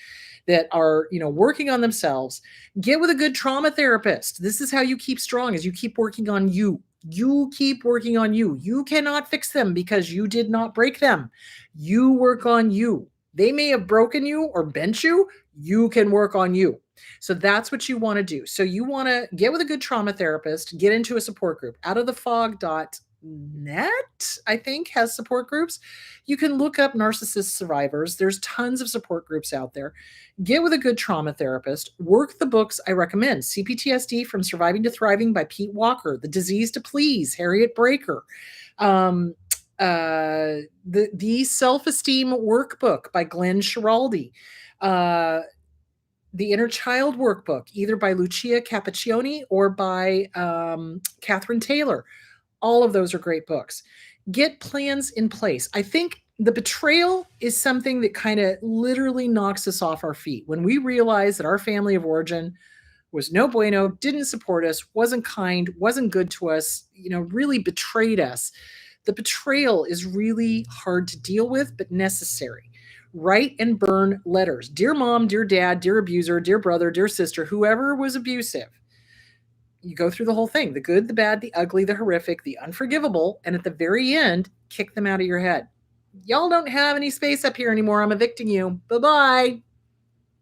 that are, working on themselves. Get with a good trauma therapist. This is how you keep strong, is you keep working on you. You keep working on you. You cannot fix them because you did not break them. You work on you. They may have broken you or bent you. You can work on you. So that's what you want to do. So you want to get with a good trauma therapist, get into a support group. Outofthefog.net, I think, has support groups. You can look up narcissist survivors. There's tons of support groups out there. Get with a good trauma therapist. Work the books I recommend: CPTSD from Surviving to Thriving by Pete Walker, The Disease to Please, Harriet Breaker, the Self-Esteem Workbook by Glenn Schiraldi, the Inner Child Workbook, either by Lucia Capaccioni or by Catherine Taylor. All of those are great books. Get plans in place. I think the betrayal is something that kind of literally knocks us off our feet. When we realize that our family of origin was no bueno, didn't support us, wasn't kind, wasn't good to us, really betrayed us. The betrayal is really hard to deal with, but necessary. Write and burn letters. Dear mom, dear dad, dear abuser, dear brother, dear sister, whoever was abusive. You go through the whole thing: the good, the bad, the ugly, the horrific, the unforgivable, and at the very end, kick them out of your head. Y'all don't have any space up here anymore. I'm evicting you. Bye-bye.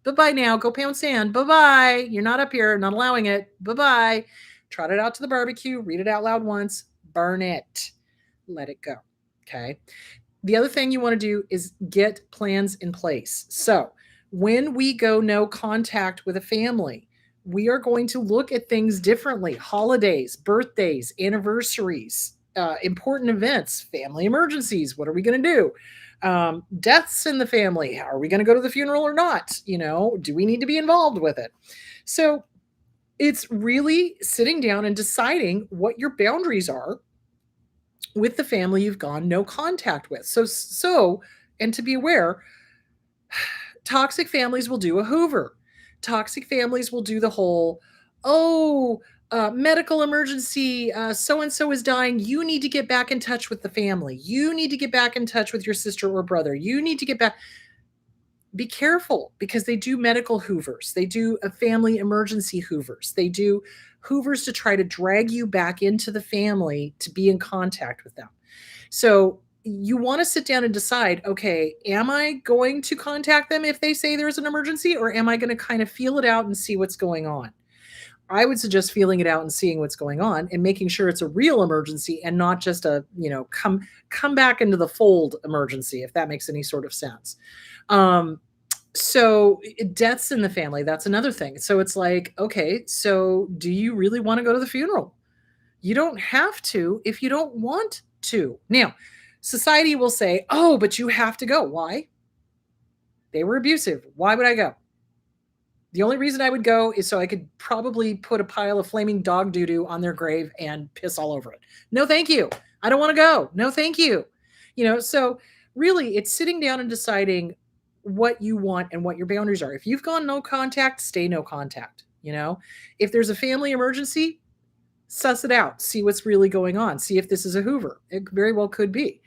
Bye-bye now. Go pound sand. Bye-bye. You're not up here. Not allowing it. Bye-bye. Trot it out to the barbecue. Read it out loud once. Burn it. Let it go. Okay. The other thing you want to do is get plans in place. So when we go no contact with a family, we are going to look at things differently. Holidays, birthdays, anniversaries, important events, family emergencies. What are we going to do? Deaths in the family. Are we going to go to the funeral or not? Do we need to be involved with it? So it's really sitting down and deciding what your boundaries are with the family you've gone no contact with. And to be aware, toxic families will do a Hoover. Toxic families will do the whole, medical emergency, so-and-so is dying. You need to get back in touch with the family. You need to get back in touch with your sister or brother. You need to get back. Be careful, because they do medical Hoovers. They do a family emergency Hoovers. They do Hoovers to try to drag you back into the family to be in contact with them. So you want to sit down and decide, okay, am I going to contact them if they say there's an emergency, or am I going to kind of feel it out and see what's going on? I would suggest feeling it out and seeing what's going on and making sure it's a real emergency and not just a, come back into the fold emergency, if that makes any sort of sense. So deaths in the family, that's another thing. So it's like, okay, so do you really want to go to the funeral? You don't have to if you don't want to. Now, society will say, oh, but you have to go. Why? They were abusive. Why would I go? The only reason I would go is so I could probably put a pile of flaming dog doo-doo on their grave and piss all over it. No, thank you. I don't want to go. No, thank you. So really it's sitting down and deciding what you want and what your boundaries are. If you've gone no contact, stay no contact. If there's a family emergency, suss it out, see what's really going on, see if this is a Hoover. It very well could be.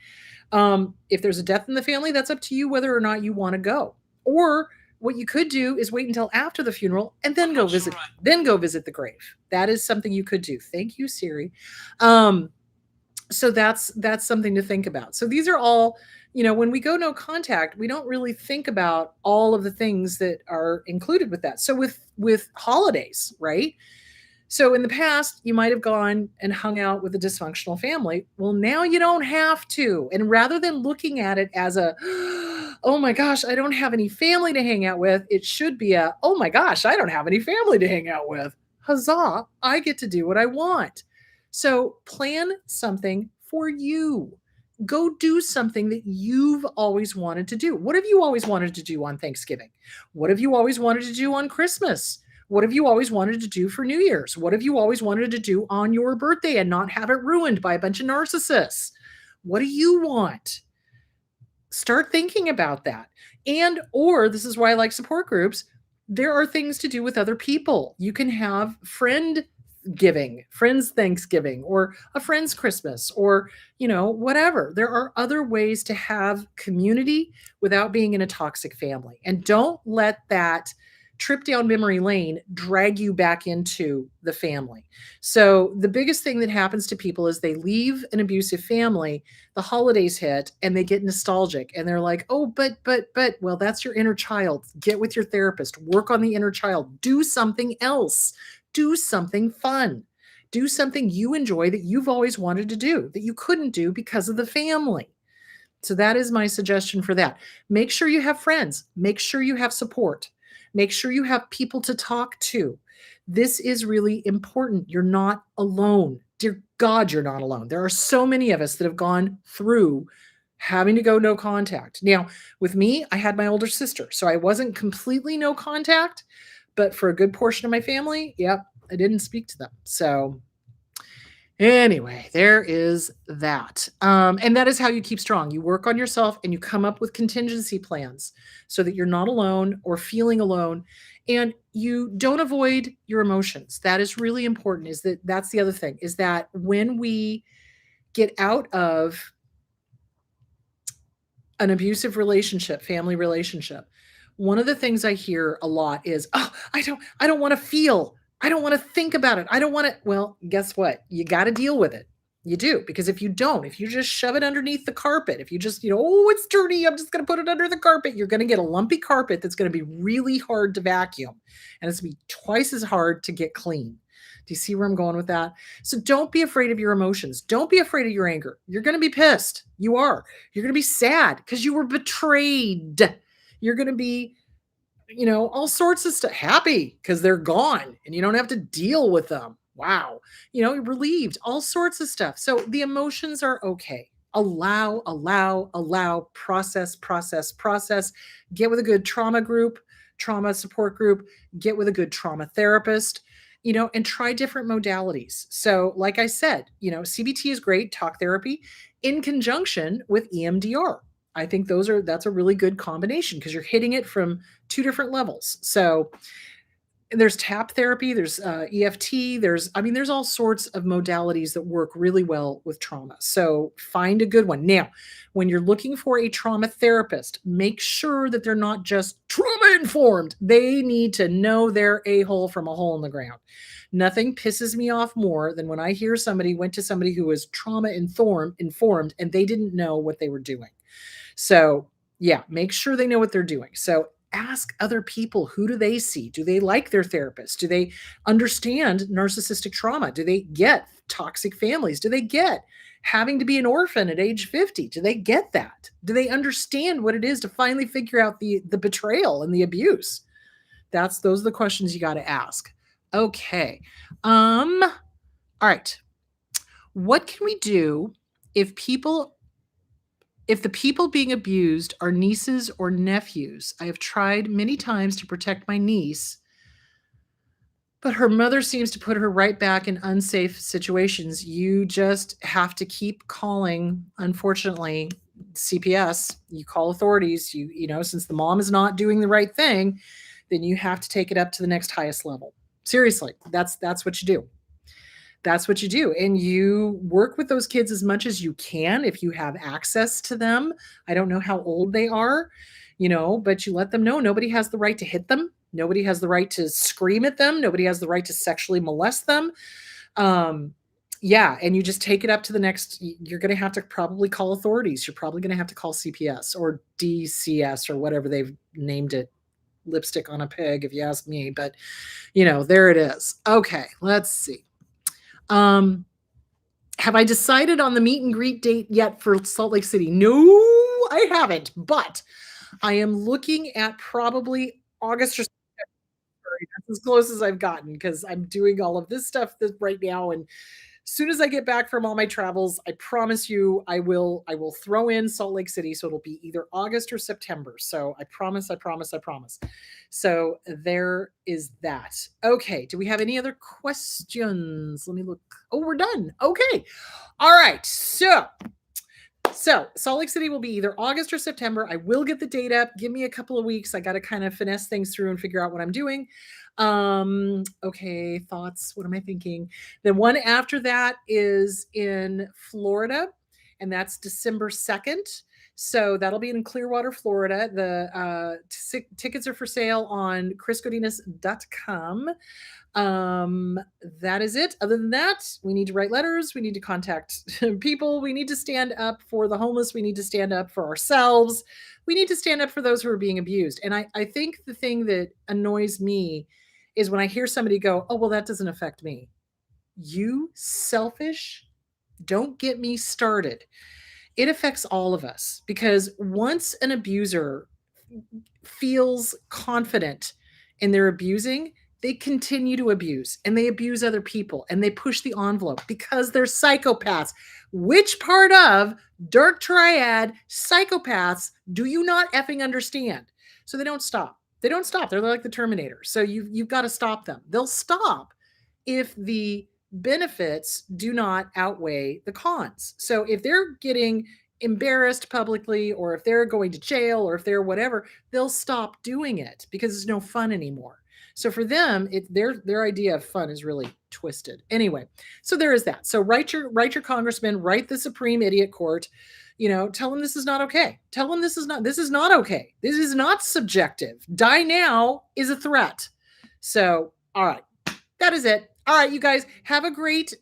If there's a death in the family, that's up to you whether or not you want to go. Or what you could do is wait until after the funeral and then go visit the grave. That is something you could do. Thank you, Siri. So that's something to think about. So these are all, when we go no contact, we don't really think about all of the things that are included with that. So with holidays, right? So in the past, you might have gone and hung out with a dysfunctional family. Well, now you don't have to. And rather than looking at it as a, oh my gosh, I don't have any family to hang out with, it should be a, oh my gosh, I don't have any family to hang out with. Huzzah, I get to do what I want. So plan something for you. Go do something that you've always wanted to do. What have you always wanted to do on Thanksgiving? What have you always wanted to do on Christmas? What have you always wanted to do for New Year's? What have you always wanted to do on your birthday and not have it ruined by a bunch of narcissists? What do you want? Start thinking about that. Or this is why I like support groups. There are things to do with other people. You can have friend giving, friends Thanksgiving, or a friend's Christmas, or, whatever. There are other ways to have community without being in a toxic family. And don't let that trip down memory lane drag you back into the family. So the biggest thing that happens to people is they leave an abusive family, the holidays hit, and they get nostalgic and they're like, oh, but, well, that's your inner child. Get with your therapist, work on the inner child, do something else, do something fun, do something you enjoy that you've always wanted to do that you couldn't do because of the family. So that is my suggestion for that. Make sure you have friends, make sure you have support. Make sure you have people to talk to. This is really important. You're not alone. Dear God, you're not alone. There are so many of us that have gone through having to go no contact. Now, with me, I had my older sister, so I wasn't completely no contact, but for a good portion of my family, yep, I didn't speak to them. So anyway, there is that. And that is how you keep strong. You work on yourself and you come up with contingency plans so that you're not alone or feeling alone. And you don't avoid your emotions. That is really important. That's the other thing, is that when we get out of an abusive relationship, family relationship, one of the things I hear a lot is, oh, I don't want to feel. I don't want to think about it. I don't want to. Well, guess what? You got to deal with it. You do. Because if you don't, if you just shove it underneath the carpet, if you just, oh, it's dirty, I'm just going to put it under the carpet, you're going to get a lumpy carpet that's going to be really hard to vacuum. And it's going to be twice as hard to get clean. Do you see where I'm going with that? So don't be afraid of your emotions. Don't be afraid of your anger. You're going to be pissed. You are. You're going to be sad because you were betrayed. You're going to be, all sorts of stuff. Happy because they're gone and you don't have to deal with them. Wow. Relieved, all sorts of stuff. So the emotions are okay. Allow, process. Get with a good trauma group, trauma support group, get with a good trauma therapist, and try different modalities. So like I said, CBT is great, talk therapy in conjunction with EMDR. I think that's a really good combination because you're hitting it from two different levels. So there's tap therapy, there's EFT, there's all sorts of modalities that work really well with trauma. So find a good one. Now, when you're looking for a trauma therapist, make sure that they're not just trauma informed. They need to know their a-hole from a hole in the ground. Nothing pisses me off more than when I hear somebody went to somebody who was trauma informed and they didn't know what they were doing. So yeah, make sure they know what they're doing. So ask other people, who do they see? Do they like their therapist? Do they understand narcissistic trauma? Do they get toxic families? Do they get having to be an orphan at age 50? Do they get that? Do they understand what it is to finally figure out the betrayal and the abuse? Those are the questions you got to ask. Okay. All right. What can we do if the people being abused are nieces or nephews? I have tried many times to protect my niece, but her mother seems to put her right back in unsafe situations. You just have to keep calling, unfortunately, CPS. You call authorities. Since the mom is not doing the right thing, then you have to take it up to the next highest level. Seriously, that's what you do. That's what you do. And you work with those kids as much as you can if you have access to them. I don't know how old they are, but you let them know nobody has the right to hit them. Nobody has the right to scream at them. Nobody has the right to sexually molest them. Yeah. And you just take it up to the next. You're going to have to probably call authorities. You're probably going to have to call CPS or DCS or whatever they've named it. Lipstick on a pig, if you ask me. But, there it is. Okay. Let's see. Have I decided on the meet and greet date yet for Salt Lake City? No, I haven't, but I am looking at probably August or September. That's as close as I've gotten because I'm doing all of this stuff right now. And as soon as I get back from all my travels, I promise you I will throw in Salt Lake City. So it'll be either August or September. So I promise. So there is that. Okay. Do we have any other questions? Let me look. Oh, we're done. Okay. All right. So Salt Lake City will be either August or September. I will get the date up. Give me a couple of weeks. I got to kind of finesse things through and figure out what I'm doing. Okay, thoughts. What am I thinking? The one after that is in Florida, and that's December 2nd. So that'll be in Clearwater, Florida. The tickets are for sale on chrisgodinas.com. That is it. Other than that, we need to write letters, we need to contact people, we need to stand up for the homeless, we need to stand up for ourselves, we need to stand up for those who are being abused. And I think the thing that annoys me is when I hear somebody go, oh well, that doesn't affect me. You selfish, don't get me started. It affects all of us, because once an abuser feels confident in their abusing, they continue to abuse, and they abuse other people, and they push the envelope because they're psychopaths. Which part of dark triad psychopaths do you not effing understand? So they don't stop. They don't stop. They're like the Terminator. So you've got to stop them. They'll stop if the benefits do not outweigh the cons. So if they're getting embarrassed publicly, or if they're going to jail, or if they're whatever, they'll stop doing it because it's no fun anymore. So for them, their idea of fun is really twisted. Anyway, so there is that. So write your congressman, write the Supreme Idiot Court. Tell them this is not okay. Tell them this is not okay. This is not subjective. Die now is a threat. So, all right, that is it. All right, you guys, have a great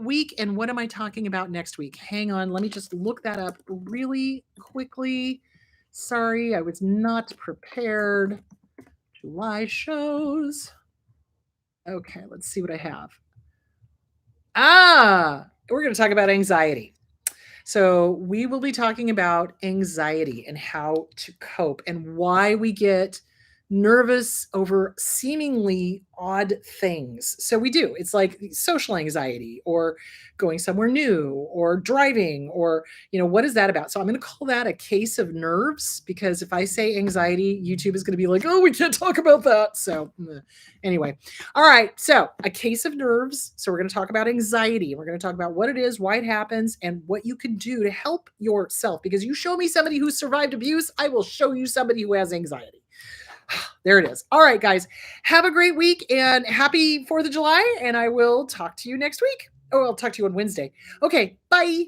week. And what am I talking about next week? Hang on. Let me just look that up really quickly. Sorry, I was not prepared. July shows. Okay, let's see what I have. We're going to talk about anxiety. So we will be talking about anxiety and how to cope and why we get nervous over seemingly odd things. So we do. It's like social anxiety, or going somewhere new, or driving, or what is that about? So I'm going to call that a case of nerves, because if I say anxiety, YouTube is going to be like, "Oh, we can't talk about that." So anyway. All right. So a case of nerves. So we're going to talk about anxiety. We're going to talk about what it is, why it happens, and what you can do to help yourself, because you show me somebody who survived abuse, I will show you somebody who has anxiety. There it is. All right, guys, have a great week and happy 4th of July. And I will talk to you next week. Oh, I'll talk to you on Wednesday. Okay, bye.